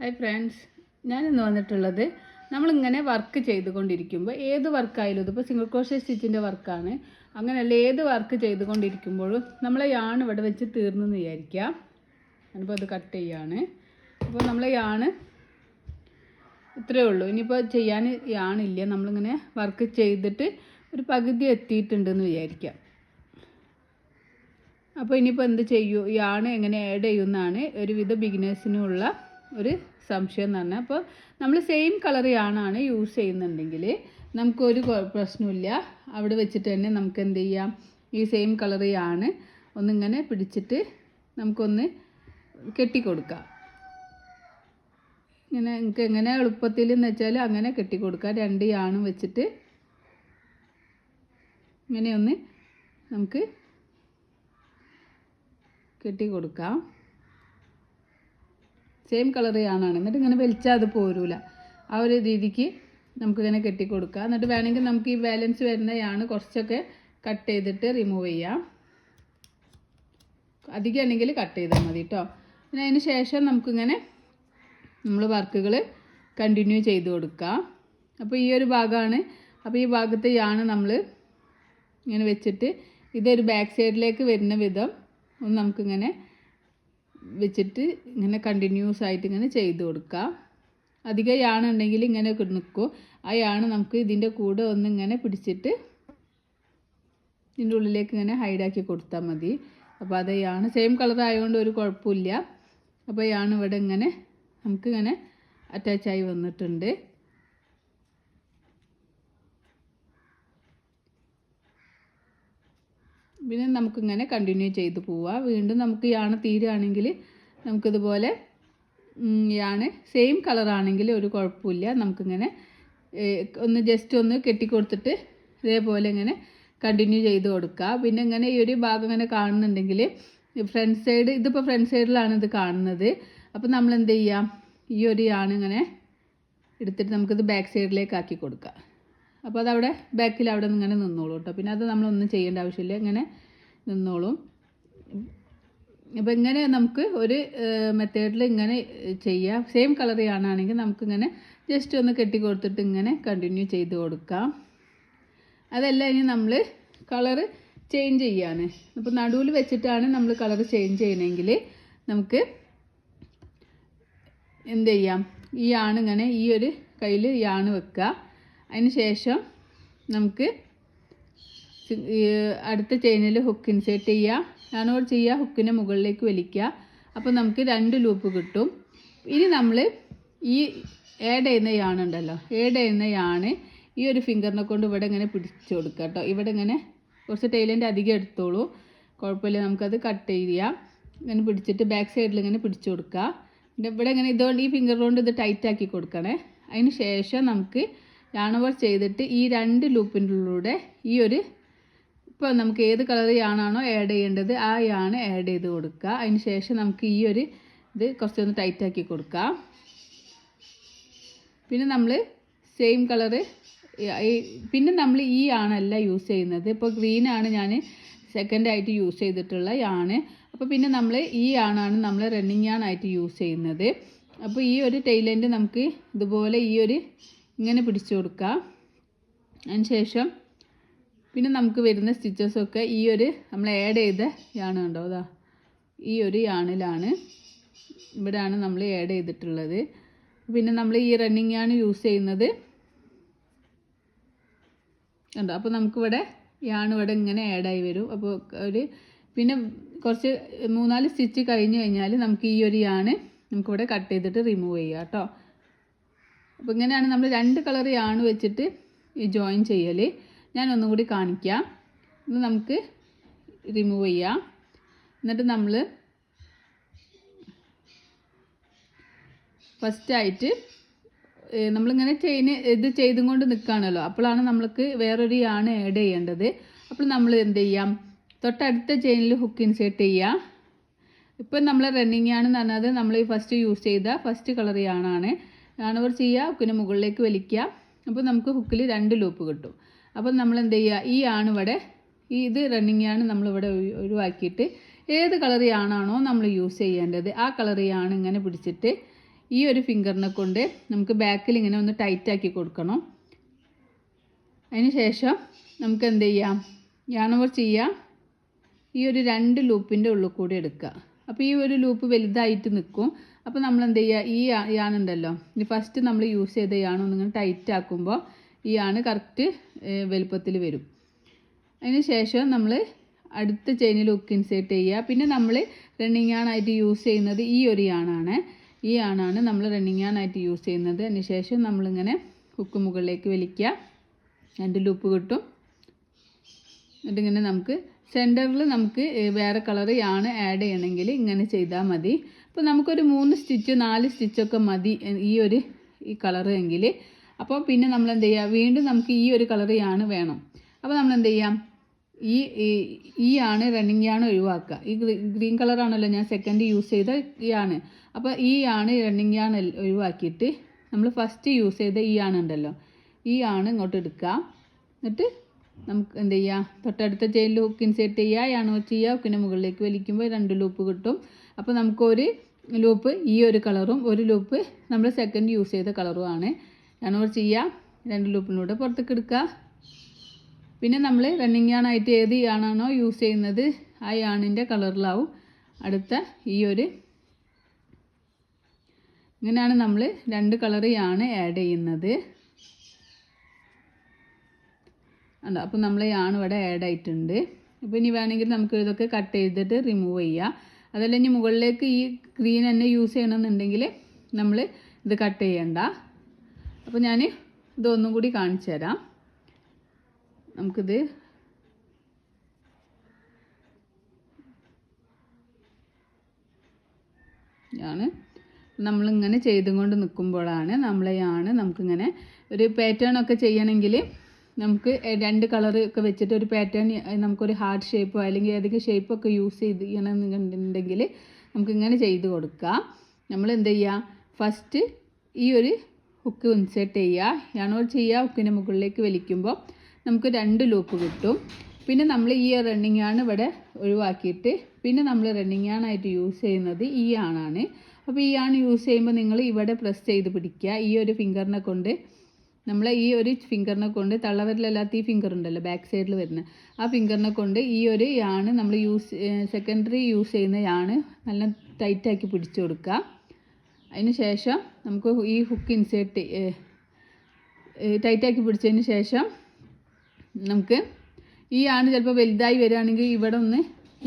Hi friends, ഞാനിന്ന് വന്നിട്ടുള്ളത് നമ്മളിങ്ങനെ വർക്ക് ചെയ്തുകൊണ്ടിരിക്കുമ്പോൾ ഏത് വർക്കായാലും ഇതിപ്പോൾ സിംഗിൾ ക്രോഷ്യ സ്റ്റിച്ചിൻ്റെ വർക്കാണ്, അങ്ങനെയല്ല ഏത് വർക്ക് ചെയ്തുകൊണ്ടിരിക്കുമ്പോഴും നമ്മളെ യാൺ ഇവിടെ വെച്ച് തീർന്നെന്ന് വിചാരിക്കുക. ഞാനിപ്പോൾ അത് കട്ട് ചെയ്യാണ്. അപ്പോൾ നമ്മളെ യാൺ ഇത്രയേ ഉള്ളൂ. ഇനിയിപ്പോൾ ചെയ്യാൻ യാണില്ല. നമ്മളിങ്ങനെ വർക്ക് ചെയ്തിട്ട് ഒരു പകുതി എത്തിയിട്ടുണ്ടെന്ന് വിചാരിക്കാം. അപ്പോൾ ഇനിയിപ്പോൾ എന്ത് ചെയ്യൂ, യാൺ എങ്ങനെ ആഡ് ചെയ്യുമെന്നാണ് ഒരുവിധ ബിഗിനേഴ്സിനുള്ള ഒരു സംശയം എന്ന് പറഞ്ഞാൽ. അപ്പോൾ നമ്മൾ സെയിം കളർ യാണാണ് യൂസ് ചെയ്യുന്നുണ്ടെങ്കിൽ നമുക്കൊരു പ്രശ്നമില്ല. അവിടെ വെച്ചിട്ട് തന്നെ നമുക്ക് എന്ത് ചെയ്യാം, ഈ സെയിം കളർ യാണ് ഒന്നിങ്ങനെ പിടിച്ചിട്ട് നമുക്കൊന്ന് കെട്ടിക്കൊടുക്കാം. ഇങ്ങനെ നിങ്ങൾക്ക് എങ്ങനെ എളുപ്പത്തിൽ എന്ന് വെച്ചാൽ അങ്ങനെ കെട്ടിക്കൊടുക്കാം. രണ്ട് യാണും വെച്ചിട്ട് ഇങ്ങനെയൊന്ന് നമുക്ക് കെട്ടിക്കൊടുക്കാം. Same colour യാണാണ്. എന്നിട്ട് ഇങ്ങനെ വലിച്ചാൽ അത് പോരൂല. ആ ഒരു രീതിക്ക് നമുക്കിങ്ങനെ കെട്ടിക്കൊടുക്കാം. എന്നിട്ട് വേണമെങ്കിൽ നമുക്ക് ഈ ബാലൻസ് വരുന്ന യാണ് കുറച്ചൊക്കെ കട്ട് ചെയ്തിട്ട് റിമൂവ് ചെയ്യാം. അധികമാണെങ്കിൽ കട്ട് ചെയ്താൽ മതി കേട്ടോ. പിന്നെ അതിന് ശേഷം നമുക്കിങ്ങനെ നമ്മൾ വർക്കുകൾ കണ്ടിന്യൂ ചെയ്ത് കൊടുക്കാം. അപ്പോൾ ഈ ഒരു ഭാഗമാണ്. അപ്പോൾ ഈ ഭാഗത്തെ യാണ് നമ്മൾ ഇങ്ങനെ വെച്ചിട്ട് ഇതൊരു ബാക്ക് സൈഡിലേക്ക് വരുന്ന വിധം ഒന്ന് നമുക്കിങ്ങനെ വെച്ചിട്ട് ഇങ്ങനെ കണ്ടിന്യൂസ് ആയിട്ട് ഇങ്ങനെ ചെയ്ത് കൊടുക്കാം. അധികം യാണുണ്ടെങ്കിൽ ഇങ്ങനെ നിൽക്കും. ആ യാണ് നമുക്ക് ഇതിൻ്റെ കൂടെ ഒന്നിങ്ങനെ പിടിച്ചിട്ട് ഇതിൻ്റെ ഉള്ളിലേക്ക് ഇങ്ങനെ ഹൈഡാക്കി കൊടുത്താൽ മതി. അപ്പോൾ അത് യാണ് സെയിം കളർ ആയതുകൊണ്ട് ഒരു കുഴപ്പമില്ല. അപ്പോൾ യാണ് ഇവിടെ ഇങ്ങനെ നമുക്കിങ്ങനെ അറ്റാച്ചായി വന്നിട്ടുണ്ട്. പിന്നെ നമുക്കിങ്ങനെ കണ്ടിന്യൂ ചെയ്ത് പോവാം. വീണ്ടും നമുക്ക് യാണ് തീരുകയാണെങ്കിൽ നമുക്കിതുപോലെ യാണ് സെയിം കളറാണെങ്കിൽ ഒരു കുഴപ്പമില്ല. നമുക്കിങ്ങനെ ഒന്ന് ജസ്റ്റ് ഒന്ന് കെട്ടിക്കൊടുത്തിട്ട് ഇതേപോലെ ഇങ്ങനെ കണ്ടിന്യൂ ചെയ്ത് കൊടുക്കുക. പിന്നെ ഇങ്ങനെ ഈ ഒരു ഭാഗം ഇങ്ങനെ കാണുന്നുണ്ടെങ്കിൽ ഫ്രണ്ട് സൈഡ്, ഇതിപ്പോൾ ഫ്രണ്ട് സൈഡിലാണ് ഇത് കാണുന്നത്. അപ്പോൾ നമ്മൾ എന്ത് ചെയ്യാം, ഈ ഒരു യാണ് ഇങ്ങനെ എടുത്തിട്ട് നമുക്കിത് ബാക്ക് സൈഡിലേക്ക് ആക്കി കൊടുക്കാം. അപ്പോൾ അതവിടെ ബാക്കിൽ അവിടെ നിന്ന് ഇങ്ങനെ നിന്നോളൂ കേട്ടോ. പിന്നെ അത് നമ്മളൊന്നും ചെയ്യേണ്ട ആവശ്യമില്ല, ഇങ്ങനെ നിന്നോളും. അപ്പോൾ ഇങ്ങനെ നമുക്ക് ഒരു മെത്തേഡിൽ ഇങ്ങനെ ചെയ്യാം. സെയിം കളർ യാണാണെങ്കിൽ നമുക്കിങ്ങനെ ജസ്റ്റ് ഒന്ന് കെട്ടി കൊടുത്തിട്ട് ഇങ്ങനെ കണ്ടിന്യൂ ചെയ്ത് കൊടുക്കാം. അതല്ല ഇനി നമ്മൾ കളറ് ചേഞ്ച് ചെയ്യാണ്. അപ്പോൾ നടുവിൽ വെച്ചിട്ടാണ് നമ്മൾ കളർ ചേഞ്ച് ചെയ്യണമെങ്കിൽ നമുക്ക് എന്ത് ചെയ്യാം, ഈ യാണ് ഇങ്ങനെ ഈ ഒരു കയ്യിൽ യാണ് വെക്കുക. അതിന് ശേഷം നമുക്ക് അടുത്ത ചെയിനിൽ ഹുക്ക് ഇൻസേർട്ട് ചെയ്യുക. യാണോട് ചെയ്യുക, ഹുക്കിനെ മുകളിലേക്ക് വലിക്കുക. അപ്പോൾ നമുക്ക് 2 ലൂപ്പ് കിട്ടും. ഇനി നമ്മൾ ഈ ആഡ് ചെയ്യുന്ന യാണുണ്ടല്ലോ, ആഡ് ചെയ്യുന്ന യാണ് ഈ ഒരു ഫിംഗറിനെ കൊണ്ട് ഇവിടെ ഇങ്ങനെ പിടിച്ചു കൊടുക്കുക കേട്ടോ. ഇവിടെ ഇങ്ങനെ കുറച്ച് ടൈലിൻ്റെ അധികം എടുത്തോളൂ, കുഴപ്പമില്ല. നമുക്കത് കട്ട് ചെയ്യാം. ഇങ്ങനെ പിടിച്ചിട്ട് ബാക്ക് സൈഡിൽ ഇങ്ങനെ പിടിച്ചു കൊടുക്കുക. ഇവിടെ ഇങ്ങനെ ഇതുകൊണ്ട് ഈ ഫിംഗർ കൊണ്ട് ഇത് ടൈറ്റാക്കി കൊടുക്കണേ. അതിന് ശേഷം നമുക്ക് യാൺ ഓവർ ചെയ്തിട്ട് ഈ 2 ലൂപ്പിൻ്റെ ഉള്ളിലൂടെ ഈ ഒരു, ഇപ്പോൾ നമുക്ക് ഏത് കളർ യാണാണോ ആഡ് ചെയ്യേണ്ടത് ആ യാണ് ആഡ് ചെയ്ത് കൊടുക്കുക. അതിന് ശേഷം നമുക്ക് ഈ ഒരു ഇത് കുറച്ചൊന്ന് ടൈറ്റാക്കി കൊടുക്കാം. പിന്നെ നമ്മൾ സെയിം കളറ്, പിന്നെ നമ്മൾ ഈ യാണല്ല യൂസ് ചെയ്യുന്നത്. ഇപ്പോൾ ഗ്രീനാണ് ഞാൻ സെക്കൻഡായിട്ട് യൂസ് ചെയ്തിട്ടുള്ള യാണ്. അപ്പോൾ പിന്നെ നമ്മൾ ഈ യാണാണ് നമ്മൾ റണ്ണിങ് യാണായിട്ട് യൂസ് ചെയ്യുന്നത്. അപ്പോൾ ഈ ഒരു ടൈലൻഡ് നമുക്ക് ഇതുപോലെ ഈ ഒരു ഇങ്ങനെ പിടിച്ചു കൊടുക്കാം. അതിന് ശേഷം പിന്നെ നമുക്ക് വരുന്ന സ്റ്റിച്ചസൊക്കെ ഈ ഒരു നമ്മൾ ആഡ് ചെയ്ത യാണ് കണ്ടോ, അതാ ഈ ഒരു യാണിലാണ്, ഇവിടെയാണ് നമ്മൾ ആഡ് ചെയ്തിട്ടുള്ളത്. പിന്നെ നമ്മൾ ഈ റണ്ണിങ് യാണ് യൂസ് ചെയ്യുന്നത് കണ്ടോ. അപ്പോൾ നമുക്കിവിടെ യാണ് ഇവിടെ ഇങ്ങനെ ആഡായി വരും. അപ്പോൾ ഒരു പിന്നെ കുറച്ച് 3-4 സ്റ്റിച്ച് കഴിഞ്ഞ് കഴിഞ്ഞാൽ നമുക്ക് ഈ ഒരു യാണ് നമുക്കിവിടെ കട്ട് ചെയ്തിട്ട് റിമൂവ് ചെയ്യാം കേട്ടോ. അപ്പോൾ ഇങ്ങനെയാണ് നമ്മൾ 2 കളർ യാണ് വെച്ചിട്ട് ഈ ജോയിൻ ചെയ്യൽ. ഞാൻ ഒന്നും കൂടി കാണിക്കാം. ഇത് നമുക്ക് റിമൂവ് ചെയ്യാം. എന്നിട്ട് നമ്മൾ ഫസ്റ്റായിട്ട് നമ്മളിങ്ങനെ ഇത് ചെയ്തും കൊണ്ട് നിൽക്കുകയാണല്ലോ, അപ്പോഴാണ് നമ്മൾക്ക് വേറൊരു യാണ് ആഡ് ചെയ്യേണ്ടത്. അപ്പോൾ നമ്മൾ എന്ത് ചെയ്യാം, തൊട്ടടുത്ത ചെയിനിൽ ഹുക്ക് ഇൻസേർട്ട് ചെയ്യുക. ഇപ്പം നമ്മൾ റണ്ണിങ് യാണെന്ന് പറഞ്ഞത് നമ്മൾ ഈ ഫസ്റ്റ് യൂസ് ചെയ്ത ഫസ്റ്റ് കളർ യാണാണ്. യാണ് ഓവർ ചെയ്യുക, ഹുക്കിനെ മുകളിലേക്ക് വലിക്കുക. അപ്പോൾ നമുക്ക് ഹുക്കിൽ 2 ലൂപ്പ് കിട്ടും. അപ്പോൾ നമ്മൾ എന്ത് ചെയ്യുക, ഈ യാണ് ഇവിടെ ഇത് റണ്ണിങ് യാണ് നമ്മളിവിടെ ഒഴിവാക്കിയിട്ട് ഏത് കളർ യാണാണോ നമ്മൾ യൂസ് ചെയ്യേണ്ടത് ആ കളർ യാണ് ഇങ്ങനെ പിടിച്ചിട്ട് ഈ ഒരു ഫിംഗറിനെ കൊണ്ട് നമുക്ക് ബാക്കിൽ ഇങ്ങനെ ഒന്ന് ടൈറ്റാക്കി കൊടുക്കണം. അതിന് ശേഷം നമുക്ക് എന്ത് ചെയ്യാം, യാൺ ഓവർ ചെയ്യാം. ഈ ഒരു 2 ലൂപ്പിൻ്റെ ഉള്ളിൽ കൂടി എടുക്കുക. അപ്പോൾ ഈ ഒരു ലൂപ്പ് വലുതായിട്ട് നിൽക്കും. അപ്പോൾ നമ്മൾ എന്ത് ചെയ്യുക, ഈ യാണുണ്ടല്ലോ, ഈ ഫസ്റ്റ് നമ്മൾ യൂസ് ചെയ്ത യാണൊന്നിങ്ങനെ ടൈറ്റ് ആക്കുമ്പോൾ ഈ യാണ് കറക്റ്റ് വലുപ്പത്തിൽ വരും. അതിന് ശേഷം നമ്മൾ അടുത്ത ചെയിനിൽ ഹുക്ക് ഇൻസേർട്ട് ചെയ്യുക. പിന്നെ നമ്മൾ റണ്ണിങ് യാണായിട്ട് യൂസ് ചെയ്യുന്നത് ഈ ഒരു യാണാണ്. ഈ യാണാണ് നമ്മൾ റണ്ണിങ് യാണായിട്ട് യൂസ് ചെയ്യുന്നത്. അതിന് ശേഷം നമ്മളിങ്ങനെ ഹുക്ക് മുകളിലേക്ക് വലിക്കുക, 2 ലൂപ്പ് കിട്ടും. എന്നിട്ടിങ്ങനെ നമുക്ക് സെൻറ്ററിൽ നമുക്ക് വേറെ കളർ യാണ് ആഡ് ചെയ്യണമെങ്കിൽ ഇങ്ങനെ ചെയ്താൽ മതി. അപ്പോൾ നമുക്കൊരു 3 സ്റ്റിച്ച് 4 സ്റ്റിച്ചൊക്കെ മതി ഈ കളർ എങ്കിൽ. അപ്പോൾ പിന്നെ നമ്മൾ എന്ത് ചെയ്യുക, വീണ്ടും നമുക്ക് ഈ ഒരു കളർ യാണ് വേണം. അപ്പോൾ നമ്മൾ എന്ത് ചെയ്യാം, ഈ യാണ് റണ്ണിങ് യാണ് ഒഴിവാക്കുക. ഈ ഗ്രീൻ കളറാണല്ലോ ഞാൻ സെക്കൻഡ് യൂസ് ചെയ്ത യാണ്. അപ്പോൾ ഈ യാണ് റണ്ണിങ് യാണ് ഒഴിവാക്കിയിട്ട് നമ്മൾ ഫസ്റ്റ് യൂസ് ചെയ്ത ഈ യാണുണ്ടല്ലോ, ഈ യാണ് ഇങ്ങോട്ട് എടുക്കുക. എന്നിട്ട് നമുക്ക് എന്ത് ചെയ്യുക, തൊട്ടടുത്ത ചെയിനിൽ ഹുക്ക് ഇൻസേർട്ട് ചെയ്യുക, യാണ് ചെയ്യുക, ഹുക്കിൻ്റെ മുകളിലേക്ക് വലിക്കുമ്പോൾ 2 ലൂപ്പ് കിട്ടും. അപ്പോൾ നമുക്കൊരു ലൂപ്പ് ഈ ഒരു കളറും ഒരു ലൂപ്പ് നമ്മൾ സെക്കൻഡ് യൂസ് ചെയ്ത കളറുമാണ്. യാണ് ചെയ്യുക, 2 ലൂപ്പിലൂടെ പുറത്തേക്ക് എടുക്കുക. പിന്നെ നമ്മൾ റണ്ണിങ് യാണായിട്ട് ഏത് യാണാണോ യൂസ് ചെയ്യുന്നത് ആ യാണിൻ്റെ കളറിലാവും അടുത്ത ഈ ഒരു. ഇങ്ങനെയാണ് നമ്മൾ 2 കളർ യാണ് ആഡ് ചെയ്യുന്നത്. അല്ല, അപ്പോൾ നമ്മൾ യാണ് ഇവിടെ ആഡ് ആയിട്ടുണ്ട്. അപ്പോൾ ഇനി വേണമെങ്കിൽ നമുക്ക് ഇതൊക്കെ കട്ട് ചെയ്തിട്ട് റിമൂവ് ചെയ്യാം. അതല്ല ഇനി മുകളിലേക്ക് ഈ ഗ്രീൻ തന്നെ യൂസ് ചെയ്യണമെന്നുണ്ടെങ്കിൽ നമ്മൾ ഇത് കട്ട് ചെയ്യണ്ട. അപ്പോൾ ഞാൻ ഇതൊന്നും കൂടി കാണിച്ചു തരാം. നമുക്കിത് നമ്മളിങ്ങനെ ചെയ്തും കൊണ്ട് നിൽക്കുമ്പോഴാണ് നമുക്കിങ്ങനെ ഒരു പാറ്റേൺ ഒക്കെ ചെയ്യണമെങ്കിൽ നമുക്ക് 2 കളർ ഒക്കെ വെച്ചിട്ട് ഒരു പാറ്റേൺ, നമുക്കൊരു ഹാർട്ട് ഷേപ്പോ അല്ലെങ്കിൽ ഏതെങ്കിലും ഷേപ്പൊക്കെ യൂസ് ചെയ്യണമെന്നുണ്ടെങ്കിൽ നമുക്കിങ്ങനെ ചെയ്ത് കൊടുക്കാം. നമ്മൾ എന്ത് ചെയ്യുക, ഫസ്റ്റ് ഈ ഒരു ഹുക്ക് ഇൻസേർട്ട് ചെയ്യുക, യാണോ ചെയ്യുക, ഹുക്കിൻ്റെ മുകളിലേക്ക് വലിക്കുമ്പോൾ നമുക്ക് 2 ലൂപ്പ് കിട്ടും. പിന്നെ നമ്മൾ ഈ റണ്ണിങ് യാണ് ഇവിടെ ഒഴിവാക്കിയിട്ട് പിന്നെ നമ്മൾ റണ്ണിങ് യാണായിട്ട് യൂസ് ചെയ്യുന്നത് ഈ യാണാണ്. അപ്പോൾ ഈ യാണ് യൂസ് ചെയ്യുമ്പോൾ നിങ്ങൾ ഇവിടെ പ്രസ് ചെയ്ത് പിടിക്കുക. ഈ ഒരു ഫിംഗറിനെ കൊണ്ട് തള്ളവിരലല്ലാത്ത ഈ ഫിംഗർ ഉണ്ടല്ലോ ബാക്ക് സൈഡിൽ വരുന്ന ആ ഫിംഗറിനെ കൊണ്ട് ഈ ഒരു യാണ് നമ്മൾ സെക്കൻഡറി യൂസ് ചെയ്യുന്ന യാണ് നല്ല ടൈറ്റാക്കി പിടിച്ചു കൊടുക്കുക. അതിന് ശേഷം നമുക്ക് ഈ ഹുക്ക് ഇൻസേർട്ട് ടൈറ്റാക്കി പിടിച്ചതിന് ശേഷം നമുക്ക് ഈ യാണ് ചിലപ്പോൾ വലുതായി വരികയാണെങ്കിൽ ഇവിടെ ഒന്ന്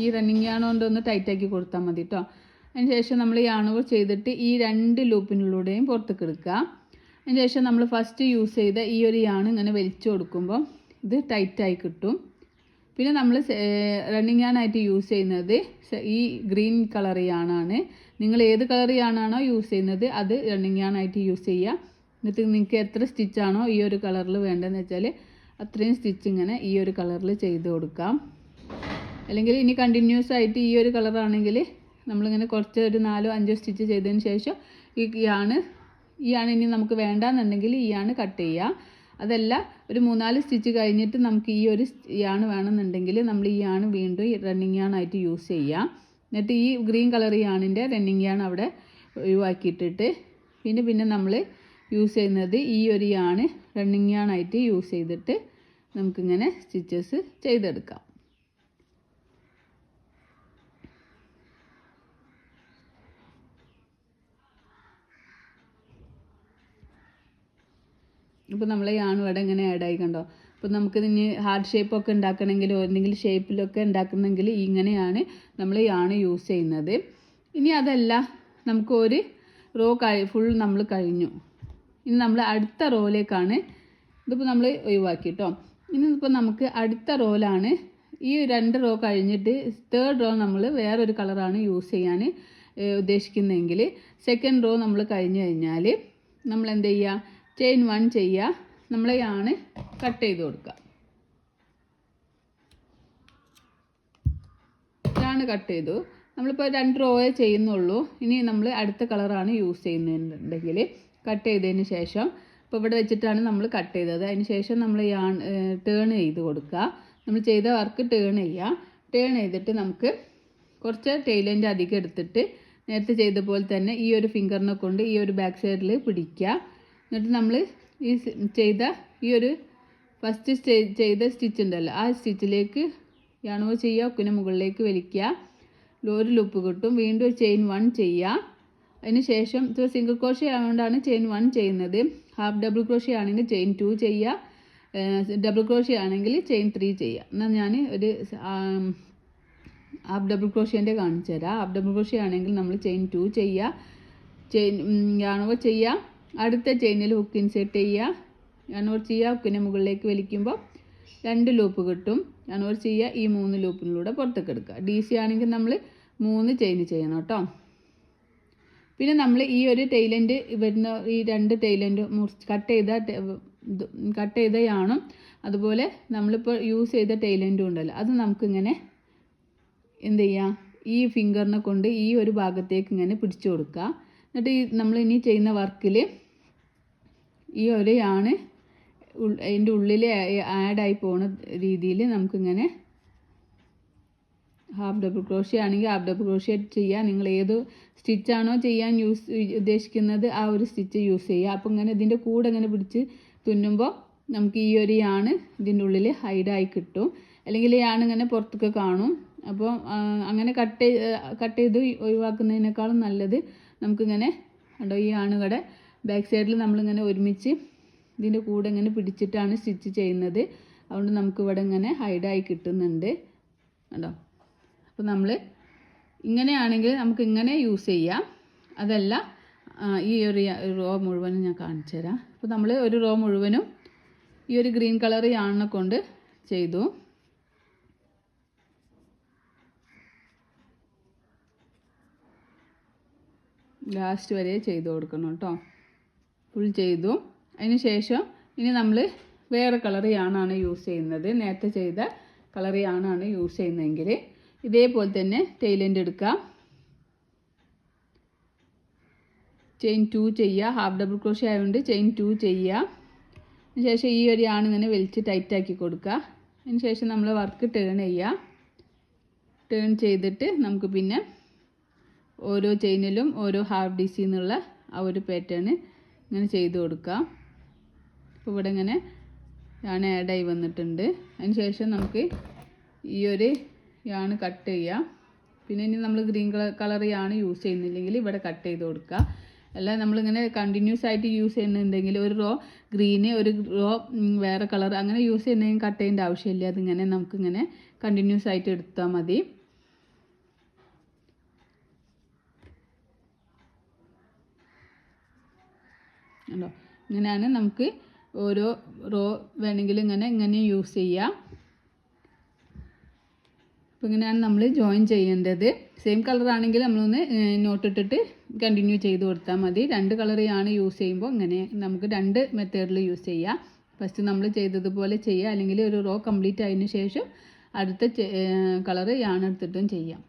ഈ റണ്ണിങ് യാണ് കൊണ്ടൊന്ന് ടൈറ്റാക്കി കൊടുത്താൽ മതി കേട്ടോ. അതിന് ശേഷം നമ്മൾ യാണുകൾ ചെയ്തിട്ട് ഈ 2 ലൂപ്പിനുള്ളിലൂടെയും പുറത്തേക്ക് എടുക്കുക. അതിന് ശേഷം നമ്മൾ ഫസ്റ്റ് യൂസ് ചെയ്ത ഈ ഒരു യാണ് ഇങ്ങനെ വലിച്ചു കൊടുക്കുമ്പോൾ ഇത് ടൈറ്റായി കിട്ടും. പിന്നെ നമ്മൾ റണ്ണിങ് യാണായിട്ട് യൂസ് ചെയ്യുന്നത് ഈ ഗ്രീൻ കളർ യാണാണ്. നിങ്ങൾ ഏത് കളർ യാണാണോ യൂസ് ചെയ്യുന്നത് അത് റണ്ണിങ് യാണായിട്ട് യൂസ് ചെയ്യുക. എന്നിട്ട് നിങ്ങൾക്ക് എത്ര സ്റ്റിച്ചാണോ ഈ ഒരു കളറിൽ വേണ്ടതെന്ന് വെച്ചാൽ അത്രയും സ്റ്റിച്ച് ഇങ്ങനെ ഈ ഒരു കളറിൽ ചെയ്ത് കൊടുക്കാം. അല്ലെങ്കിൽ ഇനി കണ്ടിന്യൂസ് ആയിട്ട് ഈ ഒരു കളറാണെങ്കിൽ നമ്മളിങ്ങനെ കുറച്ച് ഒരു 4-5 സ്റ്റിച്ച് ചെയ്തതിന് ശേഷം ഈ യാണ് ഇനി നമുക്ക് വേണ്ടാന്നുണ്ടെങ്കിൽ ഈ യാണ് കട്ട് ചെയ്യുക. അതല്ല ഒരു 3-4 സ്റ്റിച്ച് കഴിഞ്ഞിട്ട് നമുക്ക് ഈ ഒരു യാണ് വേണമെന്നുണ്ടെങ്കിൽ നമ്മൾ ഈ യാണ് വീണ്ടും റണ്ണിങ് യാണായിട്ട് യൂസ് ചെയ്യാം. എന്നിട്ട് ഈ ഗ്രീൻ കളർ യാണിൻ്റെ റണ്ണിങ് യാണ് അവിടെ ഒഴിവാക്കിയിട്ടിട്ട് പിന്നെ നമ്മൾ യൂസ് ചെയ്യുന്നത് ഈ ഒരു യാണ് റണ്ണിങ് യാണായിട്ട് യൂസ് ചെയ്തിട്ട് നമുക്കിങ്ങനെ സ്റ്റിച്ചസ് ചെയ്തെടുക്കാം. ഇപ്പോൾ നമ്മൾ യാണ് ഇവിടെ ഇങ്ങനെ ആഡായി കണ്ടോ. അപ്പോൾ നമുക്കിതിന് ഹാർട്ട് ഷേപ്പൊക്കെ ഉണ്ടാക്കണമെങ്കിലോ എന്തെങ്കിലും ഷേപ്പിലൊക്കെ ഉണ്ടാക്കണമെങ്കിൽ ഇങ്ങനെയാണ് നമ്മൾ യാണ് യൂസ് ചെയ്യുന്നത്. ഇനി അതല്ല നമുക്ക് ഒരു റോ ഫുൾ നമ്മൾ കഴിഞ്ഞു. ഇനി നമ്മൾ അടുത്ത റോയിലേക്കാണ് ഇതിപ്പോൾ നമ്മൾ ഒഴിവാക്കി കേട്ടോ. ഇനി ഇപ്പോൾ നമുക്ക് അടുത്ത റോയിലാണ് ഈ 2 റോ കഴിഞ്ഞിട്ട് 3rd റോ നമ്മൾ വേറൊരു കളറാണ് യൂസ് ചെയ്യാൻ ഉദ്ദേശിക്കുന്നതെങ്കിൽ സെക്കൻഡ് റോ നമ്മൾ കഴിഞ്ഞ് കഴിഞ്ഞാൽ നമ്മൾ എന്ത് ചെയ്യുക, ചെയിൻ 1 ചെയ്യുക, നമ്മൾ യാണ് കട്ട് ചെയ്ത് കൊടുക്കുക. യാണ് കട്ട് ചെയ്തു. നമ്മളിപ്പോൾ 2 റോയെ ചെയ്യുന്നുള്ളൂ. ഇനി നമ്മൾ അടുത്ത കളറാണ് യൂസ് ചെയ്യുന്നുണ്ടെങ്കിൽ കട്ട് ചെയ്തതിന് ശേഷം ഇപ്പോൾ ഇവിടെ വെച്ചിട്ടാണ് നമ്മൾ കട്ട് ചെയ്തത്. അതിന് ശേഷം നമ്മൾ ടേൺ ചെയ്ത് കൊടുക്കുക. നമ്മൾ ചെയ്ത വർക്ക് ടേൺ ചെയ്യുക. ടേൺ ചെയ്തിട്ട് നമുക്ക് കുറച്ച് ടൈലൻ്റ് അധികം എടുത്തിട്ട് നേരത്തെ ചെയ്ത പോലെ തന്നെ ഈ ഒരു ഫിംഗറിനെ കൊണ്ട് ഈ ഒരു ബാക്ക് സൈഡിൽ പിടിക്കുക. എന്നിട്ട് നമ്മൾ ഈ ചെയ്ത ഈ ഒരു ഫസ്റ്റ് ചെയ്ത സ്റ്റിച്ച് ഉണ്ടല്ലോ ആ സ്റ്റിച്ചിലേക്ക് യാൺ ഓവർ ചെയ്യുക, ഹുക്കിനെ മുകളിലേക്ക് വലിക്കുക, ഒരു ലൂപ്പ് കിട്ടും. വീണ്ടും ചെയിൻ 1 ചെയ്യുക. അതിന് ശേഷം ഇത് സിംഗിൾ ക്രോഷ്യ ആയതുകൊണ്ടാണ് ചെയിൻ 1 ചെയ്യുന്നത്. ഹാഫ് ഡബിൾ ക്രോഷ്യ ആണെങ്കിൽ ചെയിൻ 2 ചെയ്യുക, ഡബിൾ ക്രോഷ്യ ആണെങ്കിൽ ചെയിൻ 3 ചെയ്യുക. എന്നാൽ ഞാൻ ഒരു ഹാഫ് ഡബിൾ ക്രോഷ്യേൻ്റെ കാണിച്ചു തരാം. ഹാഫ് ഡബിൾ ക്രോഷ്യ ആണെങ്കിൽ നമ്മൾ ചെയിൻ 2 ചെയ്യുക, ചെയിൻ യാൺ ഓവർ ചെയ്യുക, അടുത്ത ചെയിനിൽ ഹുക്ക് ഇൻസേർട്ട് ചെയ്യുക, യാൺ ഓവർ ചെയ്യുക, ഹുക്കിനെ മുകളിലേക്ക് വലിക്കുമ്പോൾ 2 ലൂപ്പ് കിട്ടും. യാൺ ഓവർ ചെയ്യുക, ഈ 3 ലൂപ്പിലൂടെ പുറത്തേക്ക് എടുക്കുക. DC ആണെങ്കിൽ നമ്മൾ 3 ചെയിൻ ചെയ്യണം കേട്ടോ. പിന്നെ നമ്മൾ ഈ ഒരു ടൈലൻഡ് വരുന്ന ഈ 2 ടൈലൻഡ് കട്ട് ചെയ്ത യാണും അതുപോലെ നമ്മളിപ്പോൾ യൂസ് ചെയ്ത ടൈലൻഡും ഉണ്ടല്ലോ, അത് നമുക്കിങ്ങനെ എന്ത് ചെയ്യാം, ഈ ഫിംഗറിനെ കൊണ്ട് ഈ ഒരു ഭാഗത്തേക്ക് ഇങ്ങനെ പിടിച്ചു കൊടുക്കുക. എന്നിട്ട് നമ്മൾ ഇനി ചെയ്യുന്ന വർക്കിൽ ഈ ഒരു യാണ് അതിൻ്റെ ഉള്ളിൽ ആഡായി പോകുന്ന രീതിയിൽ നമുക്കിങ്ങനെ ഹാഫ് ഡബിൾ ക്രോഷ്യ ആണെങ്കിൽ ഹാഫ് ഡബിൾ ക്രോഷ്യ ചെയ്യുക. നിങ്ങൾ ഏത് സ്റ്റിച്ചാണോ ചെയ്യാൻ ഉദ്ദേശിക്കുന്നത് ആ ഒരു സ്റ്റിച്ച് യൂസ് ചെയ്യുക. അപ്പോൾ ഇങ്ങനെ ഇതിൻ്റെ കൂടെ ഇങ്ങനെ പിടിച്ച് തുന്നുമ്പോൾ നമുക്ക് ഈ ഒരു യാണ് ഇതിൻ്റെ ഉള്ളിൽ ഹൈഡായി കിട്ടും. അല്ലെങ്കിൽ യാണ് ഇങ്ങനെ പുറത്തൊക്കെ കാണും. അപ്പോൾ അങ്ങനെ കട്ട് ചെയ്ത് ഒഴിവാക്കുന്നതിനേക്കാളും നല്ലത് നമുക്കിങ്ങനെ കണ്ടോ ഈ ആണുകളുടെ ബാക്ക് സൈഡിൽ നമ്മളിങ്ങനെ ഒരുമിച്ച് ഇതിൻ്റെ കൂടെ ഇങ്ങനെ പിടിച്ചിട്ടാണ് സ്റ്റിച്ച് ചെയ്യുന്നത്. അതുകൊണ്ട് നമുക്കിവിടെ ഇങ്ങനെ ഹൈഡായി കിട്ടുന്നുണ്ട് കണ്ടോ. അപ്പോൾ നമ്മൾ ഇങ്ങനെയാണെങ്കിൽ നമുക്ക് ഇങ്ങനെ യൂസ് ചെയ്യാം. അതല്ല ഈ ഒരു റോ മുഴുവനും ഞാൻ കാണിച്ചു തരാം. അപ്പോൾ നമ്മൾ ഒരു റോ മുഴുവനും ഈ ഒരു ഗ്രീൻ കളർ യാണിനെ കൊണ്ട് ചെയ്തു. ലാസ്റ്റ് വരെ ചെയ്ത് കൊടുക്കണം കേട്ടോ. ഫുൾ ചെയ്തു. അതിന് ശേഷം ഇനി നമ്മൾ വേറെ കളർ യാണാണ് യൂസ് ചെയ്യുന്നത്. നേരത്തെ ചെയ്ത കളർ യാണാണ് യൂസ് ചെയ്യുന്നതെങ്കിൽ ഇതേപോലെ തന്നെ ടൈലൻഡ് എടുക്കുക, ചെയിൻ 2 ചെയ്യുക. ഹാഫ് ഡബിൾ ക്രോഷ്യ ആയതുകൊണ്ട് ചെയിൻ 2 ചെയ്യുക. അതിന് ശേഷം ഈ ഒരു യാണ് ഇങ്ങനെ വലിച്ച് ടൈറ്റാക്കി കൊടുക്കുക. അതിന് ശേഷം നമ്മൾ വർക്ക് ടേൺ ചെയ്യുക. ടേൺ ചെയ്തിട്ട് നമുക്ക് പിന്നെ ഓരോ ചെയിനിലും ഓരോ ഹാഫ് DC എന്നുള്ള ആ ഒരു പാറ്റേൺ ഇങ്ങനെ ചെയ്ത് കൊടുക്കുക. അപ്പോൾ ഇവിടെ ഇങ്ങനെ യാണ് ആഡായി വന്നിട്ടുണ്ട്. അതിന് ശേഷം നമുക്ക് ഈ ഒരു യാണ് കട്ട് ചെയ്യുക. പിന്നെ ഇനി നമ്മൾ ഗ്രീൻ കളർ യാണ് യൂസ് ചെയ്യുന്നില്ലെങ്കിൽ ഇവിടെ കട്ട് ചെയ്ത് കൊടുക്കുക. അല്ല നമ്മളിങ്ങനെ കണ്ടിന്യൂസ് ആയിട്ട് യൂസ് ചെയ്യുന്നുണ്ടെങ്കിൽ ഒരു റോ ഗ്രീന് ഒരു റോ വേറെ കളർ അങ്ങനെ യൂസ് ചെയ്യുന്നെങ്കിൽ കട്ട് ചെയ്യേണ്ട ആവശ്യമില്ല. അതിങ്ങനെ നമുക്കിങ്ങനെ കണ്ടിന്യൂസ് ആയിട്ട് എടുത്താൽ മതി. ഉണ്ടോ, ഇങ്ങനെയാണ് നമുക്ക് ഓരോ റോ വേണമെങ്കിൽ ഇങ്ങനെ യൂസ് ചെയ്യാം. അപ്പോൾ ഇങ്ങനെയാണ് നമ്മൾ ജോയിൻ ചെയ്യേണ്ടത്. സെയിം കളർ ആണെങ്കിൽ നമ്മളൊന്ന് നോട്ട് ഇട്ടിട്ട് കണ്ടിന്യൂ ചെയ്ത് കൊടുത്താൽ മതി. 2 കളറാണ് യൂസ് ചെയ്യുമ്പോൾ ഇങ്ങനെ നമുക്ക് 2 മെത്തേഡിൽ യൂസ് ചെയ്യാം. ഫസ്റ്റ് നമ്മൾ ചെയ്തതുപോലെ ചെയ്യുക, അല്ലെങ്കിൽ ഒരു റോ കംപ്ലീറ്റ് ആയതിനു ശേഷം അടുത്ത കളർ യാണ് എടുത്തിട്ടും ചെയ്യാം.